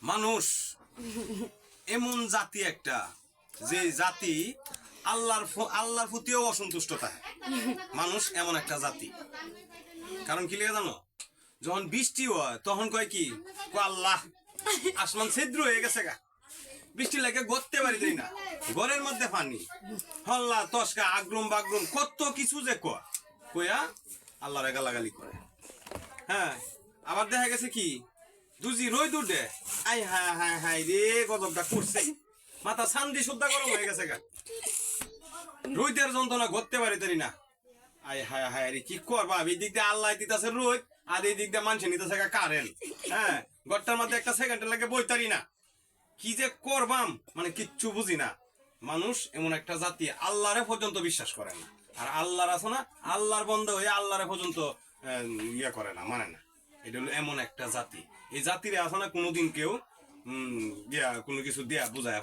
মানুষ এমন জাতি একটা, যে জাতি আল্লাহর প্রতিও অসন্তুষ্ট থাকে। মানুষ এমন একটা জাতি। কারণ কি লিখে জানো? যখন বৃষ্টি হয় তখন কয় কি, আল্লাহ আসমান ছিদ্র হয়ে গেছে গা, বৃষ্টি লাগে গড়তে পারি না, ঘরের মধ্যে পানি, হল্লা তসকা আগ্রম বাগ্রম কত কিছু যে কয়া আল্লাহরে গালাগালি করে। হ্যাঁ, আবার দেখা গেছে কি দুজি রই দুটে আই হায় হায় হায় রে গজবটা করছে, মাথা শান্তি শুদ্ধা গরম হয়ে গেছে গা, রোদের যন্ত্রণা ঘটতে পারি না। আই হায় হায় রে কি করবা, এই দিক দিয়ে আল্লাহ দিতেছে রোদ আর এই দিক দিয়ে মানুষ নিতেছে কারেন্ট। হ্যাঁ, ঘরটার মধ্যে একটা সেকেন্ডের লাগে বইতারি না, কি যে করবাম মানে কিচ্ছু বুঝি না। মানুষ এমন একটা জাতি আল্লাহরে পর্যন্ত বিশ্বাস করে না, আর আল্লাহর আছে না আল্লাহর বন্ধ হয়ে আল্লাহরে পর্যন্ত ইয়ে করে না, মানে না। এটা হলো এমন একটা জাতি, এই জাতিরে আছে না কোনোদিন কেউ কোনো কিছু দিয়া বুঝায়